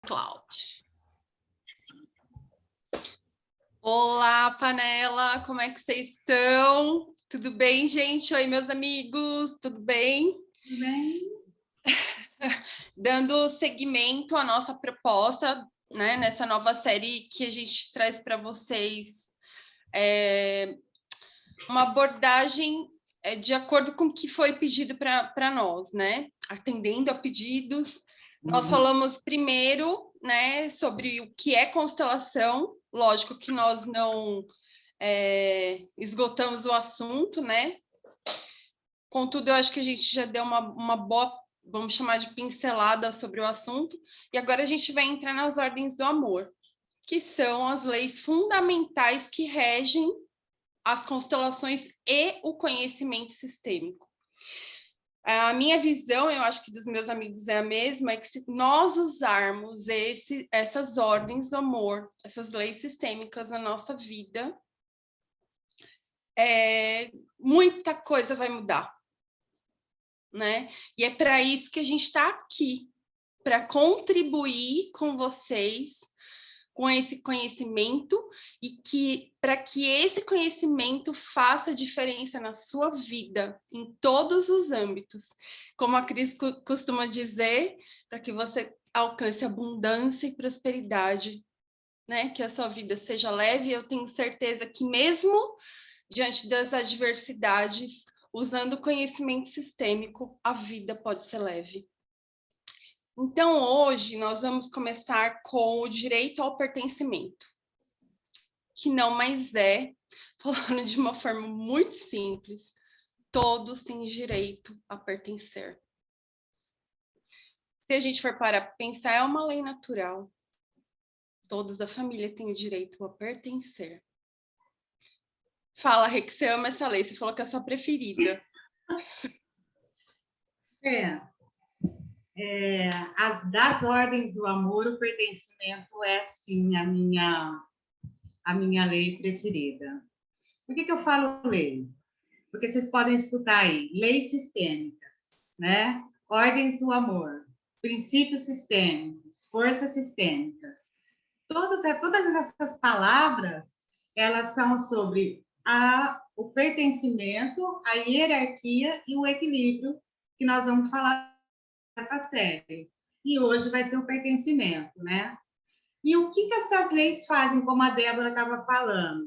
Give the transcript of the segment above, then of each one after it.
Cloud. Olá, panela, como é que vocês estão? Tudo bem, gente? Oi, meus amigos, tudo bem? Tudo bem. Dando seguimento à nossa proposta, né, nessa nova série que a gente traz para vocês, uma abordagem de acordo com o que foi pedido para nós, né? Atendendo a pedidos. Nós falamos primeiro, né, sobre o que é constelação. Lógico que nós não esgotamos o assunto, né? Contudo, eu acho que a gente já deu uma boa, vamos chamar de pincelada sobre o assunto. E agora a gente vai entrar nas ordens do amor, que são as leis fundamentais que regem as constelações e o conhecimento sistêmico. A minha visão, eu acho que dos meus amigos é a mesma, é que se nós usarmos essas ordens do amor, essas leis sistêmicas na nossa vida, muita coisa vai mudar, né? E é para isso que a gente está aqui, para contribuir com vocês com esse conhecimento e que para que esse conhecimento faça diferença na sua vida, em todos os âmbitos. Como a Cris costuma dizer, para que você alcance abundância e prosperidade, né? Que a sua vida seja leve. Eu tenho certeza que mesmo diante das adversidades, usando o conhecimento sistêmico, a vida pode ser leve. Então, hoje, nós vamos começar com o direito ao pertencimento, que não mais falando de uma forma muito simples, todos têm direito a pertencer. Se a gente for parar para pensar, é uma lei natural. Todos da família têm o direito a pertencer. Fala, Rê, que você ama essa lei, você falou que é a sua preferida. Das ordens do amor, o pertencimento é, sim, a minha lei preferida. Por que eu falo lei? Porque vocês podem escutar aí, leis sistêmicas, né? Ordens do amor, princípios sistêmicos, forças sistêmicas. Todas essas palavras, elas são sobre o pertencimento, a hierarquia e o equilíbrio que nós vamos falar essa série. E hoje vai ser o pertencimento, né? E o que essas leis fazem, como a Débora estava falando?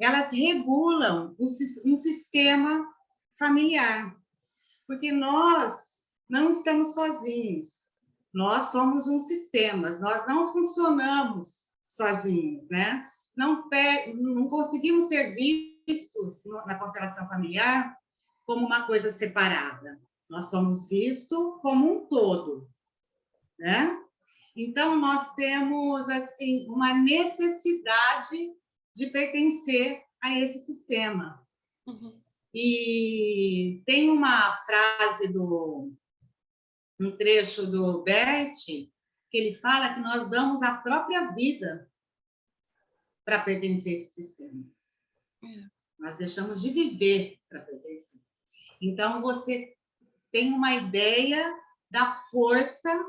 Elas regulam um sistema familiar. Porque nós não estamos sozinhos. Nós somos um sistema. Nós não funcionamos sozinhos, né? Não conseguimos ser vistos na constelação familiar como uma coisa separada. Nós somos vistos como um todo, né? Então, nós temos, assim, uma necessidade de pertencer a esse sistema. Uhum. E tem uma frase um trecho do Bert, que ele fala que nós damos a própria vida para pertencer a esse sistema. Nós deixamos de viver para pertencer. Então, você tem uma ideia da força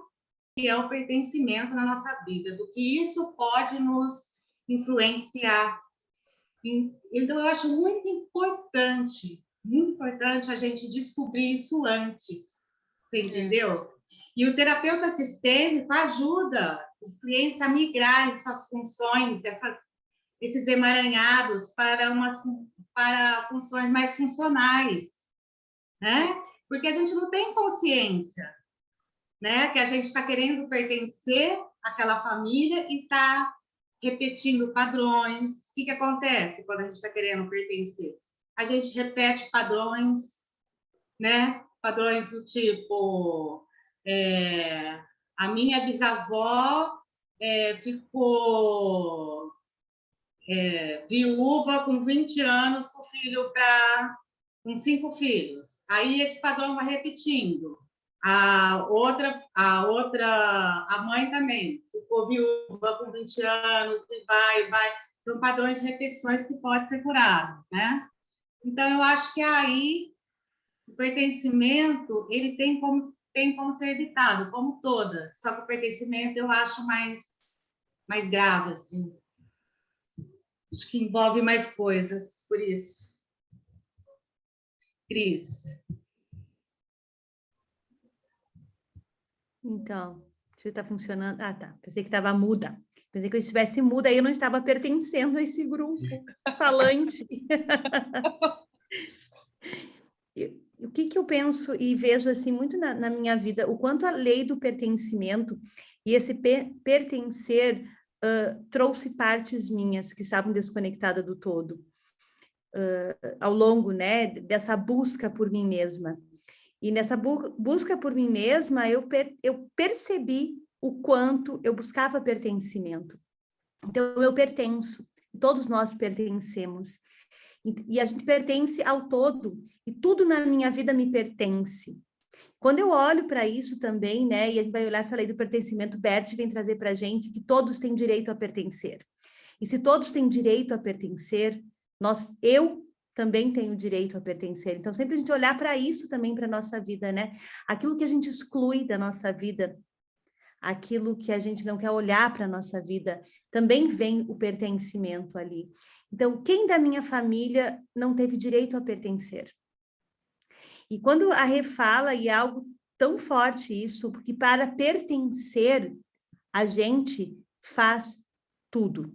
que é o pertencimento na nossa vida, do que isso pode nos influenciar. Então, eu acho muito importante a gente descobrir isso antes, você entendeu? E o terapeuta sistêmico ajuda os clientes a migrarem suas funções, esses emaranhados para funções mais funcionais, né? Porque a gente não tem consciência, né? Que a gente está querendo pertencer àquela família e está repetindo padrões. O que acontece quando a gente está querendo pertencer? A gente repete padrões, né? Padrões do tipo, a minha bisavó ficou viúva com 20 anos com 5 filhos. Aí esse padrão vai repetindo. A mãe também ficou viúva com 20 anos e vai. São padrões de repetições que podem ser curados, né? Então, eu acho que aí o pertencimento, ele tem tem como ser evitado, como todas. Só que o pertencimento eu acho mais grave, assim. Acho que envolve mais coisas, por isso. Cris. Então, deixa eu ver se tá funcionando. Ah, tá. Pensei que estava muda. Pensei que eu estivesse muda, aí eu não estava pertencendo a esse grupo falante. O que eu penso e vejo assim muito na minha vida, o quanto a lei do pertencimento e esse pertencer trouxe partes minhas que estavam desconectadas do todo ao longo, né, dessa busca por mim mesma. E nessa busca por mim mesma, eu percebi o quanto eu buscava pertencimento. Então, eu pertenço, todos nós pertencemos. E a gente pertence ao todo, e tudo na minha vida me pertence. Quando eu olho para isso também, né, e a gente vai olhar essa lei do pertencimento, Bert vem trazer para a gente que todos têm direito a pertencer. E se todos têm direito a pertencer, eu também tenho direito a pertencer. Então, sempre a gente olhar para isso também para a nossa vida, né? Aquilo que a gente exclui da nossa vida, aquilo que a gente não quer olhar para a nossa vida, também vem o pertencimento ali. Então, quem da minha família não teve direito a pertencer? E quando a Rê fala, e é algo tão forte isso, porque para pertencer, a gente faz tudo,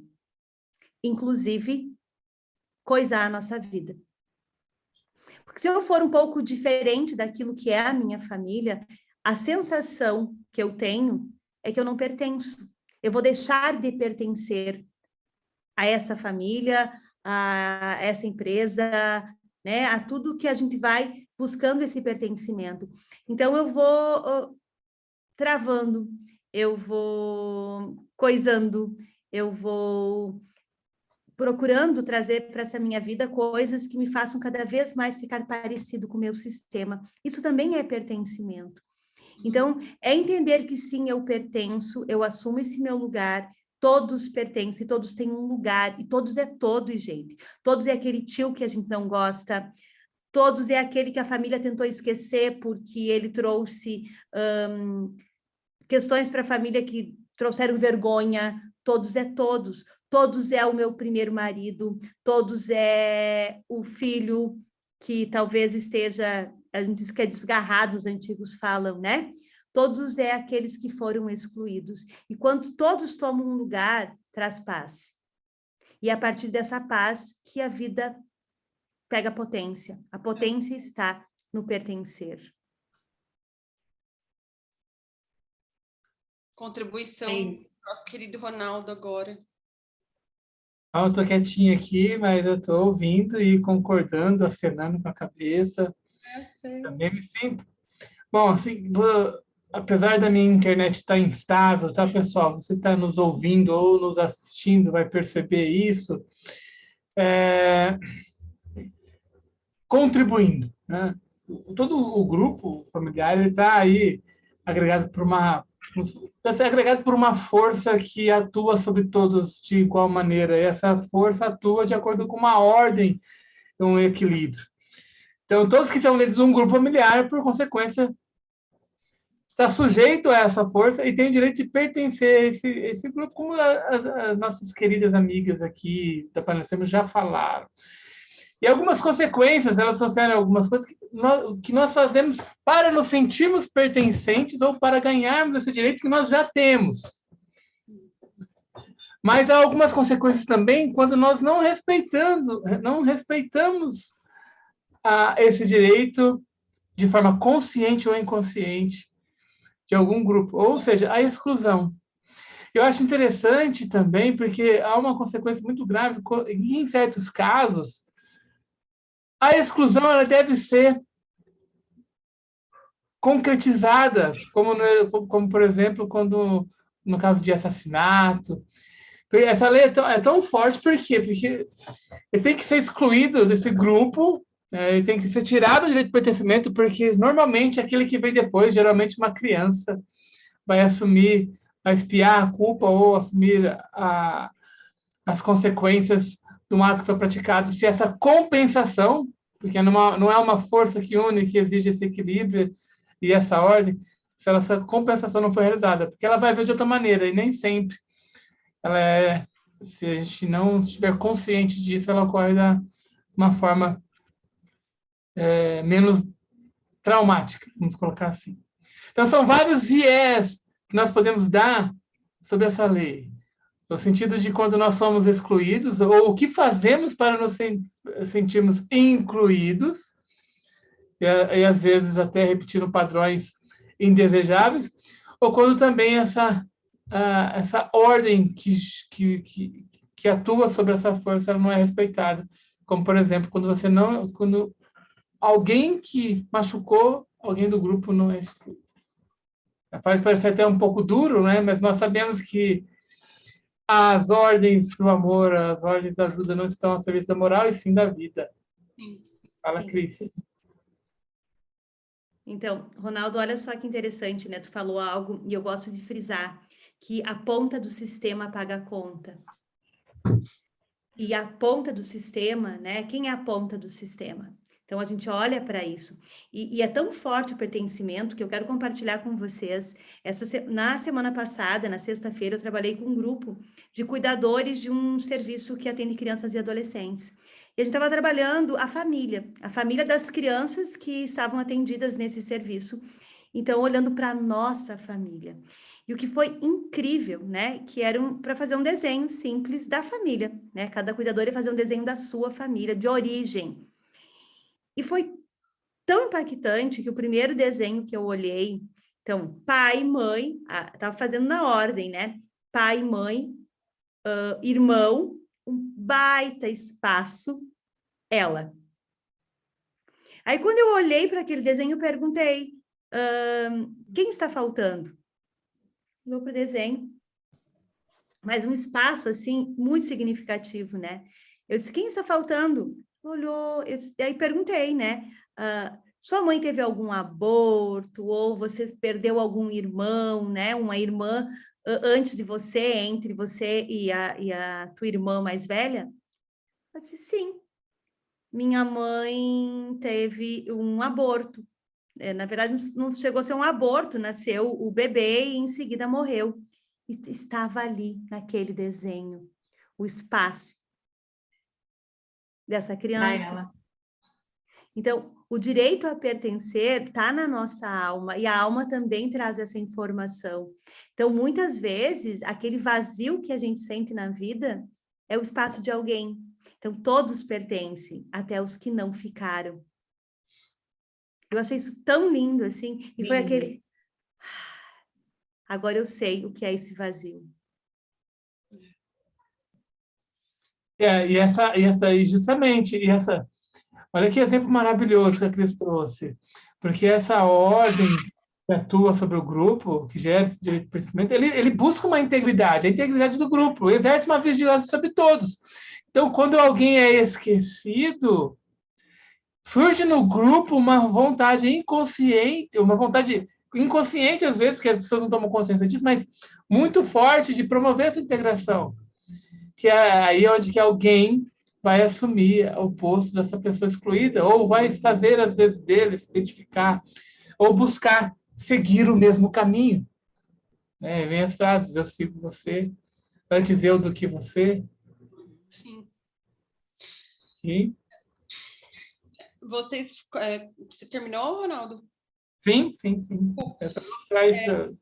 inclusive coisar a nossa vida. Porque se eu for um pouco diferente daquilo que é a minha família, a sensação que eu tenho é que eu não pertenço. Eu vou deixar de pertencer a essa família, a essa empresa, né? A tudo que a gente vai buscando esse pertencimento. Então, eu vou travando, eu vou coisando, eu vou procurando trazer para essa minha vida coisas que me façam cada vez mais ficar parecido com o meu sistema. Isso também é pertencimento. Então, é entender que sim, eu pertenço, eu assumo esse meu lugar, todos pertencem, todos têm um lugar, e todos é todos, gente. Todos é aquele tio que a gente não gosta, todos é aquele que a família tentou esquecer porque ele trouxe questões para a família que trouxeram vergonha, todos é todos. Todos é o meu primeiro marido, todos é o filho que talvez esteja, a gente diz que é desgarrado, os antigos falam, né? Todos é aqueles que foram excluídos. E quando todos tomam um lugar, traz paz. E é a partir dessa paz que a vida pega potência. A potência está no pertencer. Contribuição do nosso querido Ronaldo agora. Eu estou quietinha aqui, mas eu estou ouvindo e concordando, acenando com a cabeça. Também me sinto. Bom, assim, apesar da minha internet estar instável, tá, pessoal? Você está nos ouvindo ou nos assistindo, vai perceber isso. Contribuindo, né? Todo o grupo familiar está aí agregado por uma força que atua sobre todos de igual maneira. E essa força atua de acordo com uma ordem, um equilíbrio. Então, todos que estão dentro de um grupo familiar, por consequência, está sujeito a essa força e tem o direito de pertencer a esse grupo, como as nossas queridas amigas aqui da Panacema já falaram. E algumas consequências, elas associaram algumas coisas que nós fazemos para nos sentirmos pertencentes ou para ganharmos esse direito que nós já temos. Mas há algumas consequências também quando nós não respeitamos esse direito de forma consciente ou inconsciente de algum grupo, ou seja, a exclusão. Eu acho interessante também, porque há uma consequência muito grave, e em certos casos, a exclusão ela deve ser concretizada, como por exemplo, quando no caso de assassinato. Essa lei é tão forte, por quê? Porque ele tem que ser excluído desse grupo, ele tem que ser tirado do direito de pertencimento, porque normalmente aquele que vem depois, geralmente uma criança, vai espiar a culpa ou assumir as consequências de um ato que foi praticado, se essa compensação, porque não é uma força que une, que exige esse equilíbrio e essa ordem, se essa compensação não foi realizada, porque ela vai ver de outra maneira, e nem sempre se a gente não estiver consciente disso, ela ocorre de uma forma menos traumática, vamos colocar assim. Então, são vários viés que nós podemos dar sobre essa lei, no sentido de quando nós somos excluídos, ou o que fazemos para nos sentirmos incluídos, e às vezes até repetindo padrões indesejáveis, ou quando também essa ordem que atua sobre essa força ela não é respeitada. Como, por exemplo, quando alguém que machucou alguém do grupo não é excluído. Pode parecer até um pouco duro, né? Mas nós sabemos que as ordens do amor, as ordens da ajuda não estão a serviço da moral, e sim da vida. Sim. Fala, Cris. Então, Ronaldo, olha só que interessante, né? Tu falou algo, e eu gosto de frisar, que a ponta do sistema paga a conta. E a ponta do sistema, né? Quem é a ponta do sistema? Então, a gente olha para isso. E é tão forte o pertencimento que eu quero compartilhar com vocês. Na semana passada, na sexta-feira, eu trabalhei com um grupo de cuidadores de um serviço que atende crianças e adolescentes. E a gente estava trabalhando a família das crianças que estavam atendidas nesse serviço. Então, olhando para a nossa família. E o que foi incrível, né? Que era para fazer um desenho simples da família, né? Cada cuidador ia fazer um desenho da sua família, de origem. E foi tão impactante que o primeiro desenho que eu olhei, então, pai, mãe, estava fazendo na ordem, né? Pai, mãe, irmão, um baita espaço, ela. Aí, quando eu olhei para aquele desenho, eu perguntei, quem está faltando? Olhou para o desenho, mas um espaço, assim, muito significativo, né? Eu disse, quem está faltando? Olhou, aí perguntei, né? Sua mãe teve algum aborto, ou você perdeu algum irmão, né? Uma irmã antes de você, entre você e a tua irmã mais velha? Eu disse, sim. Minha mãe teve um aborto. Na verdade, não chegou a ser um aborto, nasceu o bebê e em seguida morreu. E estava ali, naquele desenho, o espaço dessa criança. Então, o direito a pertencer está na nossa alma, e a alma também traz essa informação. Então, muitas vezes, aquele vazio que a gente sente na vida é o espaço de alguém. Então, todos pertencem, até os que não ficaram. Eu achei isso tão lindo, assim, e foi aquele... Agora eu sei o que é esse vazio. Olha que exemplo maravilhoso que a Cris trouxe, porque essa ordem que atua sobre o grupo, que gera esse direito de pertencimento, ele busca uma integridade, a integridade do grupo, exerce uma vigilância sobre todos. Então, quando alguém é esquecido, surge no grupo uma vontade inconsciente, às vezes, porque as pessoas não tomam consciência disso, mas muito forte de promover essa integração, que é aí onde que alguém vai assumir o posto dessa pessoa excluída, ou vai fazer, às vezes, dele se identificar, ou buscar seguir o mesmo caminho. Vem as frases, eu sigo você, antes eu do que você. Sim. Sim. Você terminou, Ronaldo? Sim. É para mostrar isso.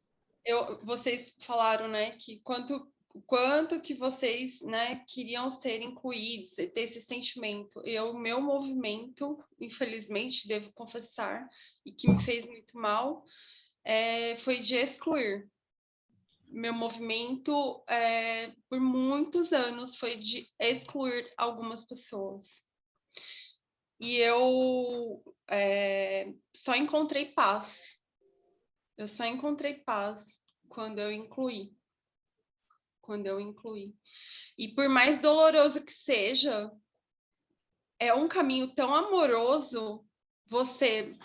Vocês falaram, né, que quanto que vocês, né, queriam ser incluídos, ter esse sentimento. Meu movimento, infelizmente, devo confessar, e que me fez muito mal, foi de excluir. Meu movimento, por muitos anos, foi de excluir algumas pessoas. E eu só encontrei paz. Eu só encontrei paz quando eu incluí. E por mais doloroso que seja, é um caminho tão amoroso você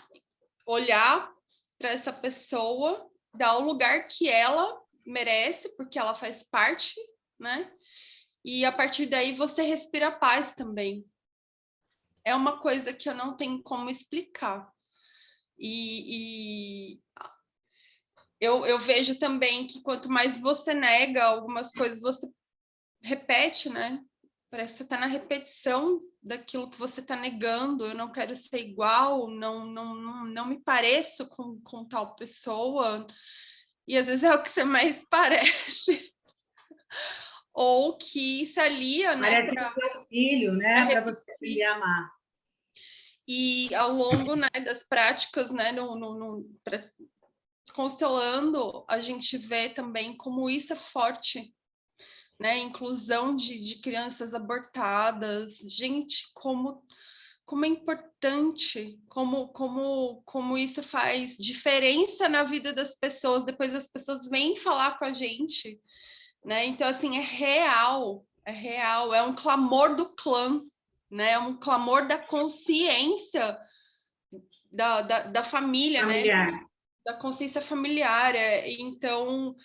olhar para essa pessoa, dar o lugar que ela merece, porque ela faz parte, né? E a partir daí você respira paz também. É uma coisa que eu não tenho como explicar. E eu vejo também que quanto mais você nega algumas coisas, você repete, né? Parece que você está na repetição daquilo que você está negando. Eu não quero ser igual, não me pareço com tal pessoa. E às vezes é o que você mais parece. Ou que se alia, né? Parece o seu filho, né? Para você aprender a amar. E ao longo, né, das práticas, né, constelando, a gente vê também como isso é forte, né? Inclusão de crianças abortadas. Gente, como é importante, como isso faz diferença na vida das pessoas. Depois as pessoas vêm falar com a gente, né? Então, assim, é real, é um clamor do clã, né? É um clamor da consciência da família, Familiar. né? Da consciência familiar. Então,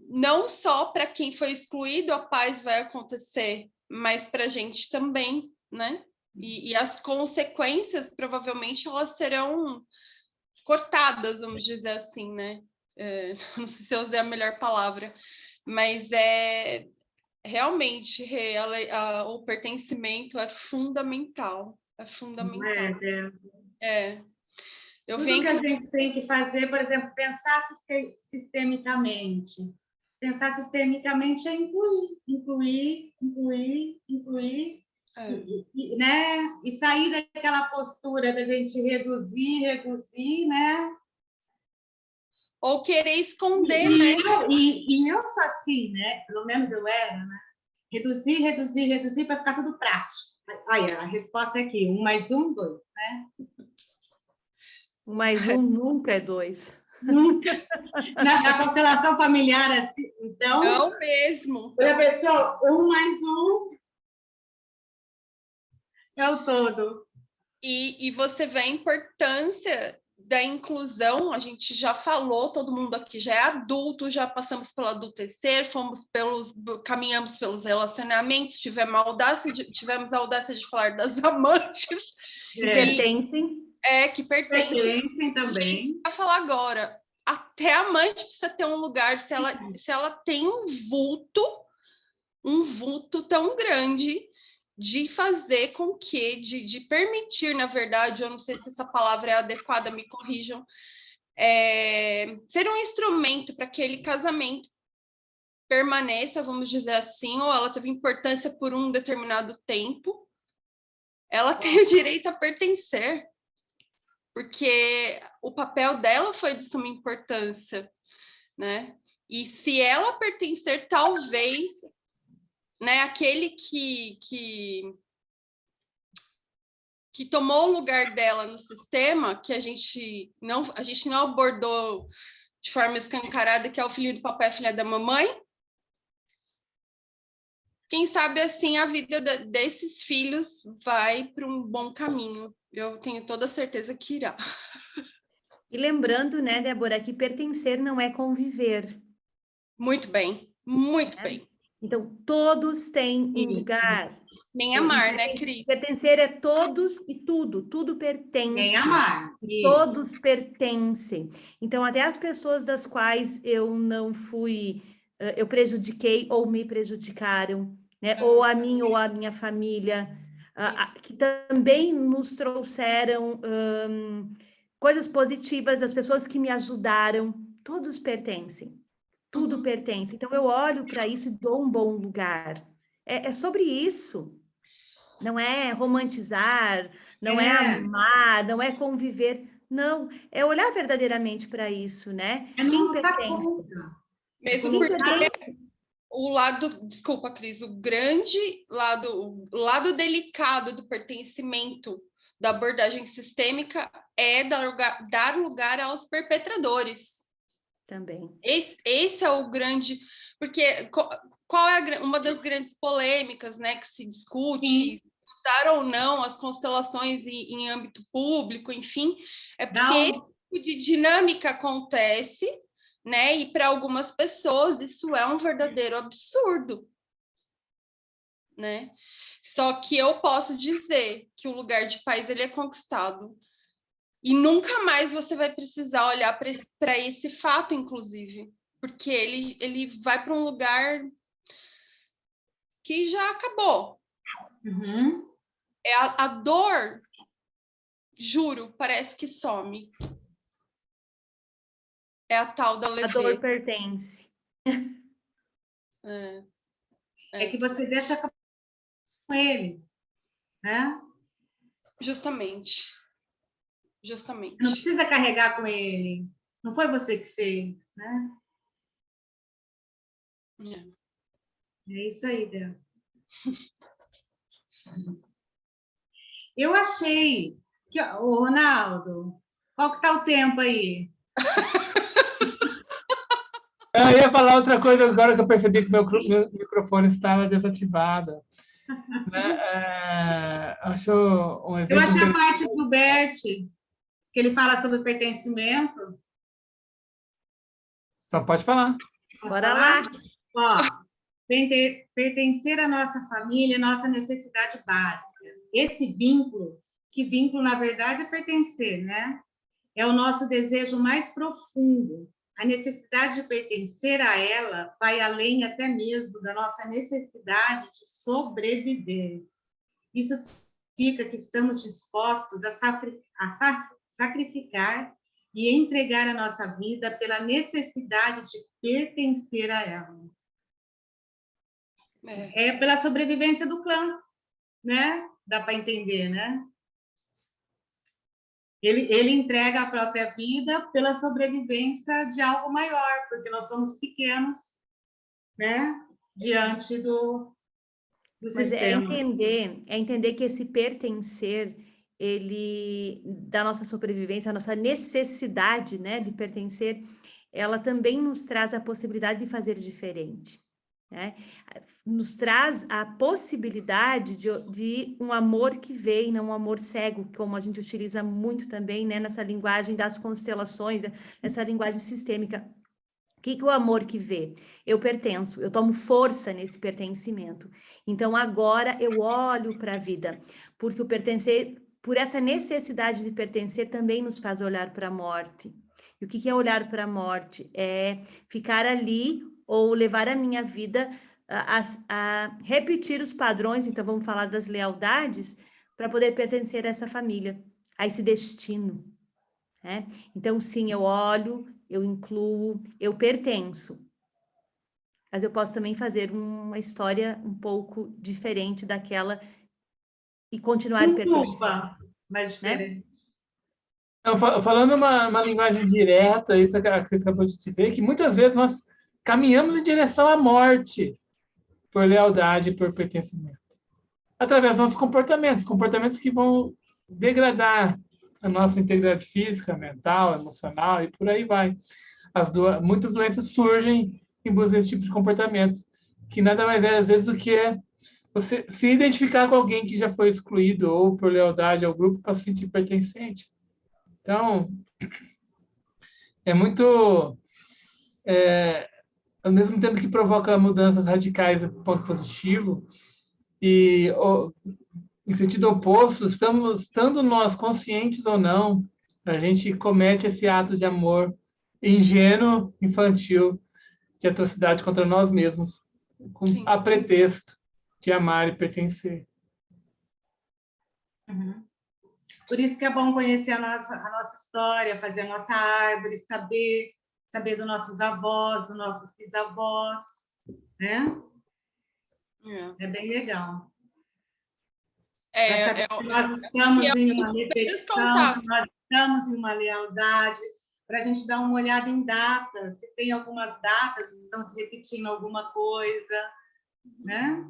não só para quem foi excluído a paz vai acontecer, mas para a gente também, né? E as consequências, provavelmente, elas serão cortadas, vamos dizer assim, né? Não sei se eu usei a melhor palavra, mas realmente o pertencimento é fundamental. É fundamental. Eu Tudo venho que a gente tem que fazer, por exemplo, pensar sistemicamente. Pensar sistemicamente é incluir, né? E sair daquela postura da gente reduzir, né? Ou querer esconder, né? Eu sou assim, né? Pelo menos eu era, né? Reduzir para ficar tudo prático. Aí, a resposta é aqui, 1 mais 1, 2, né? 1 mais 1 nunca é 2. Nunca. Na constelação familiar, assim, então... Não mesmo. Olha, pessoal, 1 mais 1 é o todo. E você vê a importância da inclusão. A gente já falou, todo mundo aqui já é adulto, já passamos pelo adultecer, caminhamos pelos relacionamentos, tivemos a audácia de falar das amantes. Que pertencem. Que pertencem. Pertencem também. Vai falar agora, até a amante precisa ter um lugar, se ela tem um vulto tão grande de fazer com que, de permitir, na verdade, eu não sei se essa palavra é adequada, me corrijam, ser um instrumento para que aquele casamento permaneça, vamos dizer assim, ou ela teve importância por um determinado tempo, ela tem o direito a pertencer, porque o papel dela foi de suma importância, né? E se ela pertencer, talvez, né, aquele que tomou o lugar dela no sistema, que a gente não abordou de forma escancarada, que é o filho do papai e a filha da mamãe, quem sabe assim a vida desses filhos vai para um bom caminho. Eu tenho toda certeza que irá. E lembrando, né, Débora, que pertencer não é conviver. Muito bem, muito bem. Então, todos têm um lugar. Nem amar, né, Cris? Pertencer é todos e tudo pertence. Nem amar. Todos pertencem. Então, até as pessoas das quais eu não fui, eu prejudiquei ou me prejudicaram, né? Ou a mim ou a minha família, que também nos trouxeram coisas positivas, as pessoas que me ajudaram, todos pertencem. Tudo pertence. Então, eu olho para isso e dou um bom lugar. É sobre isso. Não é romantizar, não é amar, não é conviver. Não, é olhar verdadeiramente para isso, né? Quem pertence? Mesmo Quem porque pertence? o lado, desculpa, Cris, o lado delicado do pertencimento da abordagem sistêmica é dar lugar aos perpetradores. Também. Esse é o grande... Porque qual é uma das grandes polêmicas, né, que se discute, usar ou não as constelações em âmbito público, enfim, é porque esse tipo de dinâmica acontece, né, e para algumas pessoas isso é um verdadeiro absurdo, né? Só que eu posso dizer que o lugar de paz ele é conquistado E nunca mais você vai precisar olhar para esse fato, inclusive, porque ele vai para um lugar que já acabou. Uhum. A dor, juro, parece que some. É a tal da A leveza. dor pertence. É que você deixa com ele, né? Justamente. Não precisa carregar com ele. Não foi você que fez, né? É isso aí, Débora. Eu achei que, ô, Ronaldo, qual que tá o tempo aí? Eu ia falar outra coisa agora que eu percebi que meu microfone estava desativado. Né? Acho um exemplo. Eu achei a parte do Bert, que ele fala sobre pertencimento. Então pode falar. Bora lá. Ó, pertencer à nossa família é nossa necessidade básica. Esse vínculo, que vínculo, na verdade, é pertencer, né? É o nosso desejo mais profundo. A necessidade de pertencer a ela vai além até mesmo da nossa necessidade de sobreviver. Isso significa que estamos dispostos a sacrificar e entregar a nossa vida pela necessidade de pertencer a ela. É pela sobrevivência do clã, né? Dá para entender, né? Ele entrega a própria vida pela sobrevivência de algo maior, porque nós somos pequenos, né? Diante do Mas sistema. é entender que esse pertencer, ele, da nossa sobrevivência, a nossa necessidade, né, de pertencer, ela também nos traz a possibilidade de fazer diferente, né? Nos traz a possibilidade de um amor que vem, não um amor cego, como a gente utiliza muito também, né, nessa linguagem das constelações, nessa linguagem sistêmica. O que o amor que vê? Eu pertenço, eu tomo força nesse pertencimento. Então, agora eu olho para a vida, porque o pertencer, por essa necessidade de pertencer, também nos faz olhar para a morte. E o que é olhar para a morte? É ficar ali ou levar a minha vida a repetir os padrões, então vamos falar das lealdades, para poder pertencer a essa família, a esse destino. Né? Então, sim, eu olho, eu incluo, eu pertenço. Mas eu posso também fazer uma história um pouco diferente daquela e continuar pertencendo. Mas diferente. Né? Falando uma linguagem direta, isso que a Cris acabou de dizer, que muitas vezes nós caminhamos em direção à morte por lealdade e por pertencimento. Através dos nossos comportamentos que vão degradar a nossa integridade física, mental, emocional e por aí vai. Muitas doenças surgem em busca desse tipo de comportamento, que nada mais é, às vezes, do que você se identificar com alguém que já foi excluído ou por lealdade ao grupo para se sentir pertencente. Então, é muito... ao mesmo tempo que provoca mudanças radicais do ponto positivo, e em sentido oposto, estando nós conscientes ou não, a gente comete esse ato de amor ingênuo, infantil, de atrocidade contra nós mesmos, a pretexto de amar e pertencer. Uhum. Por isso que é bom conhecer a nossa história, fazer a nossa árvore, saber dos nossos avós, dos nossos bisavós, né? É bem legal. Nós estamos em uma repetição, nós estamos em uma lealdade, para a gente dar uma olhada em datas, se tem algumas datas que estão se repetindo alguma coisa, né?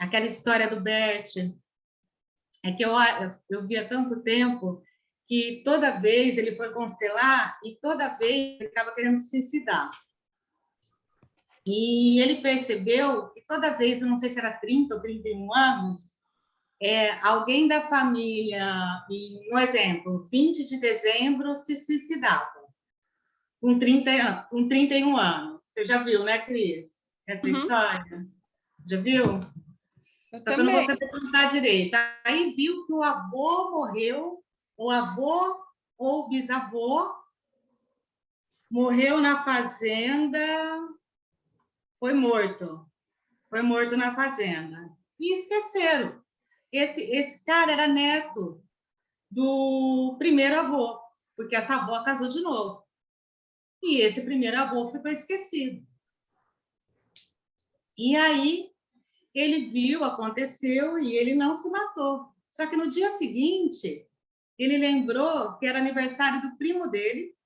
Aquela história do Bert, é que eu vi há tanto tempo que toda vez ele foi constelar e toda vez ele estava querendo se suicidar. E ele percebeu que toda vez, eu não sei se era 30 ou 31 anos, alguém da família, um exemplo, 20 de dezembro se suicidava, com 31 anos. Você já viu, né, Cris? Essa história? Já viu? Só que eu não vou saber contar direito. Aí viu que o avô morreu o avô ou bisavô morreu na fazenda, foi morto na fazenda. E esqueceram. Esse cara era neto do primeiro avô, porque essa avó casou de novo. E esse primeiro avô ficou esquecido. E aí ele viu, aconteceu, e ele não se matou. Só que no dia seguinte, ele lembrou que era aniversário do primo dele,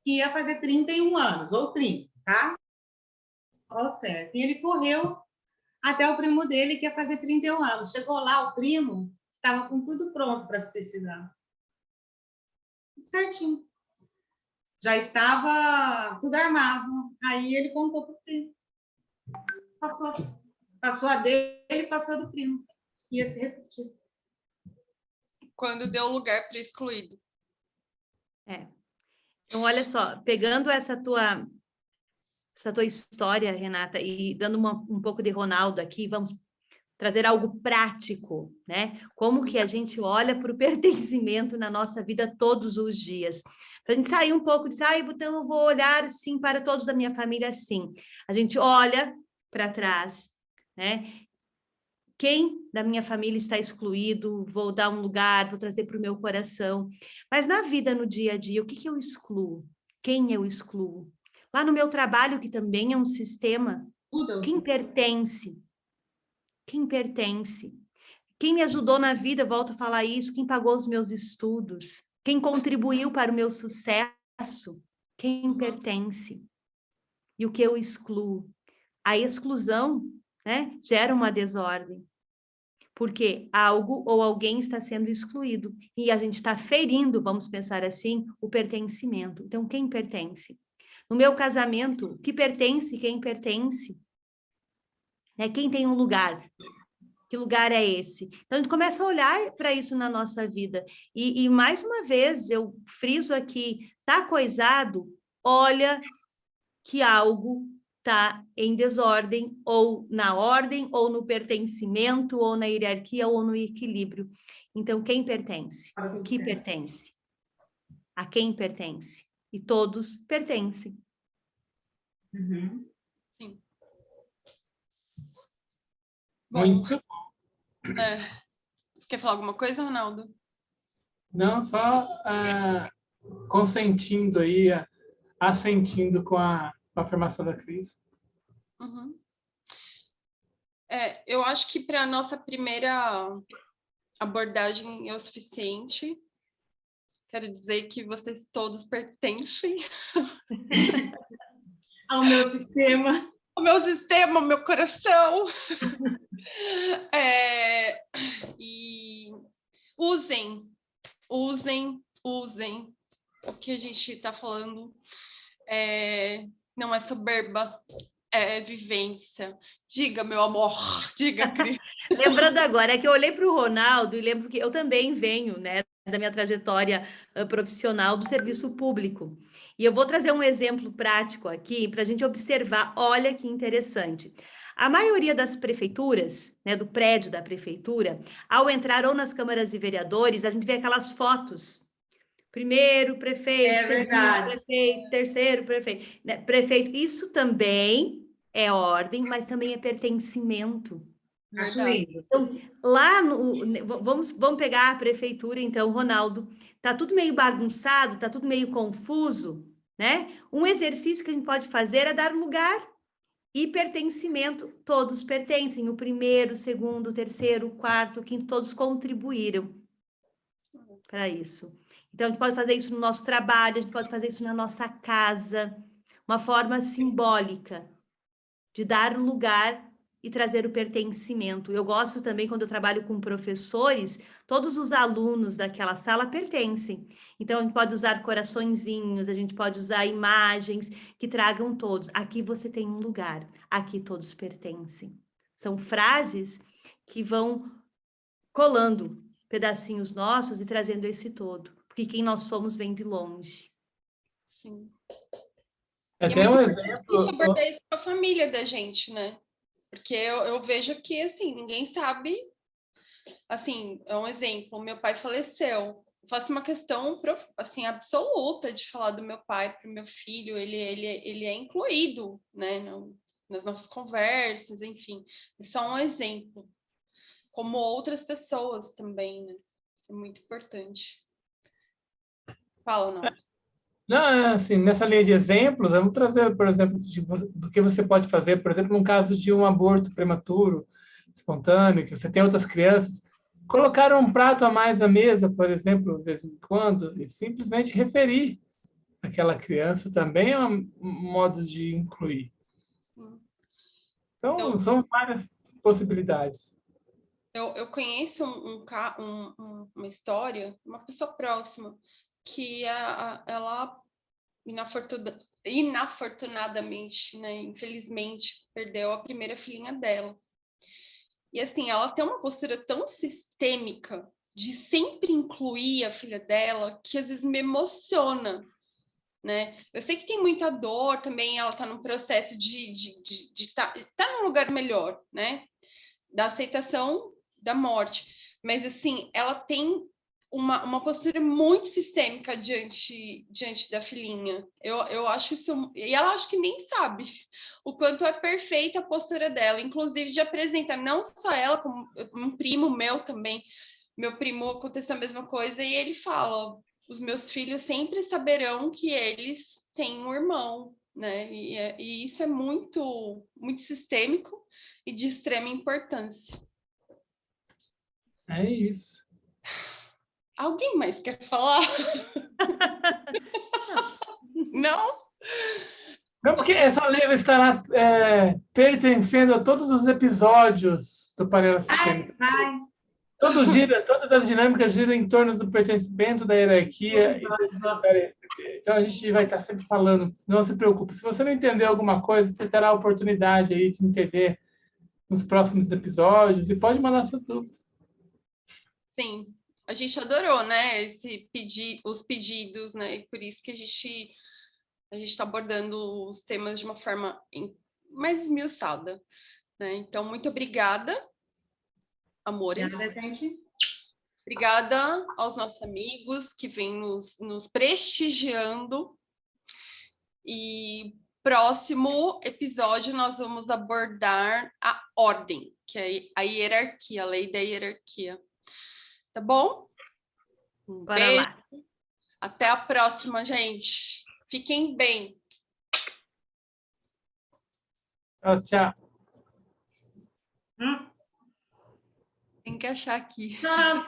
que ia fazer 31 anos, ou 30, tá? Ó, certo. E ele correu até o primo dele, que ia fazer 31 anos. Chegou lá, o primo estava com tudo pronto para se suicidar. Certinho. Já estava tudo armado. Aí ele contou para o primo. Passou a dele, passou a do primo. Ia se repetir. Quando deu lugar para excluído. Então, olha só, pegando essa tua história, Renata, e dando um pouco de Ronaldo aqui, vamos trazer algo prático, né? Como que a gente olha para o pertencimento na nossa vida todos os dias. Para a gente sair um pouco de, então eu vou olhar, sim, para todos da minha família, sim. A gente olha para trás, né? Quem da minha família está excluído, vou dar um lugar, vou trazer para o meu coração. Mas na vida, no dia a dia, o que eu excluo? Quem eu excluo? Lá no meu trabalho, que também é um sistema, quem pertence? Quem pertence? Quem me ajudou na vida, volto a falar isso, quem pagou os meus estudos? Quem contribuiu para o meu sucesso? Quem pertence? E o que eu excluo? A exclusão, né, gera uma desordem. Porque algo ou alguém está sendo excluído. E a gente está ferindo, vamos pensar assim, o pertencimento. Então, quem pertence? No meu casamento, que pertence, quem pertence? Né? Quem tem um lugar? Que lugar é esse? Então, a gente começa a olhar para isso na nossa vida. E, mais uma vez, eu friso aqui, tá coisado, olha que algo está em desordem, ou na ordem, ou no pertencimento, ou na hierarquia, ou no equilíbrio. Então, quem pertence? O que pertence? A quem pertence? E todos pertencem. Uhum. Sim. Muito. Você quer falar alguma coisa, Ronaldo? Não, só consentindo aí, assentindo com a afirmação da Cris. Uhum. Eu acho que para a nossa primeira abordagem é o suficiente. Quero dizer que vocês todos pertencem Ao meu sistema. ao meu sistema, ao meu coração. E usem o que a gente está falando. Não é soberba, é vivência. Diga, meu amor, diga, Cris. Lembrando agora, é que eu olhei para o Ronaldo e lembro que eu também venho, né, da minha trajetória profissional do serviço público. E eu vou trazer um exemplo prático aqui para a gente observar, olha que interessante. A maioria das prefeituras, né, do prédio da prefeitura, ao entrar ou nas câmaras de vereadores, a gente vê aquelas fotos. Primeiro prefeito, segundo prefeito, terceiro prefeito, né, prefeito. Isso também é ordem, mas também é pertencimento. Acho lindo. Então, lá vamos pegar a prefeitura, então, Ronaldo, tá tudo meio bagunçado, tá tudo meio confuso, né? Um exercício que a gente pode fazer é dar lugar e pertencimento. Todos pertencem, o primeiro, o segundo, o terceiro, o quarto, o quinto, todos contribuíram para isso. Então, a gente pode fazer isso no nosso trabalho, a gente pode fazer isso na nossa casa, uma forma simbólica de dar lugar e trazer o pertencimento. Eu gosto também, quando eu trabalho com professores, todos os alunos daquela sala pertencem. Então, a gente pode usar coraçõezinhos, a gente pode usar imagens que tragam todos. Aqui você tem um lugar, aqui todos pertencem. São frases que vão colando pedacinhos nossos e trazendo esse todo. Porque quem nós somos vem de longe. Sim. Até um exemplo. Abordar isso com a família da gente, né? Porque eu vejo que, assim, ninguém sabe. Assim, é um exemplo. Meu pai faleceu. faço uma questão assim, absoluta de falar do meu pai para o meu filho, ele é incluído, né, nas nossas conversas, enfim, é só um exemplo, como outras pessoas também, né? É muito importante. Fala, não. Não, assim, nessa linha de exemplos, vamos trazer, por exemplo, do que você pode fazer, por exemplo, num caso de um aborto prematuro, espontâneo, que você tem outras crianças, colocar um prato a mais na mesa, por exemplo, de vez em quando, e simplesmente referir aquela criança também é um modo de incluir. Então, são várias possibilidades. Eu conheço uma história, uma pessoa próxima, que ela inafortunadamente, né, infelizmente, perdeu a primeira filhinha dela. E assim, ela tem uma postura tão sistêmica de sempre incluir a filha dela, que às vezes me emociona, né? Eu sei que tem muita dor também, ela está num processo de tá num lugar melhor, né? Da aceitação da morte. Mas assim, ela tem uma postura muito sistêmica diante da filhinha. Eu acho isso... E ela acho que nem sabe o quanto é perfeita a postura dela, inclusive de apresentar, não só ela, como um primo meu também. Meu primo aconteceu a mesma coisa e ele fala: os meus filhos sempre saberão que eles têm um irmão, né? E isso é muito, muito sistêmico e de extrema importância. É isso. Alguém mais quer falar? Não? Não, porque essa lei estará pertencendo a todos os episódios do Panela Sistêmica. Todas as dinâmicas giram em torno do pertencimento, da hierarquia. Então, a gente vai estar sempre falando. Não se preocupe. Se você não entender alguma coisa, você terá a oportunidade aí de entender nos próximos episódios e pode mandar suas dúvidas. Sim, a gente adorou, né? Os pedidos, né? E por isso que a gente está abordando os temas de uma forma mais esmiuçada, né? Então, muito obrigada, amores. Obrigada, gente. Obrigada aos nossos amigos que vêm nos prestigiando. E próximo episódio nós vamos abordar a ordem, que é a hierarquia, a lei da hierarquia. Tá bom? Um Bora beijo. lá. Até a próxima, gente. Fiquem bem. Tchau, tchau. Tem que achar aqui. Não.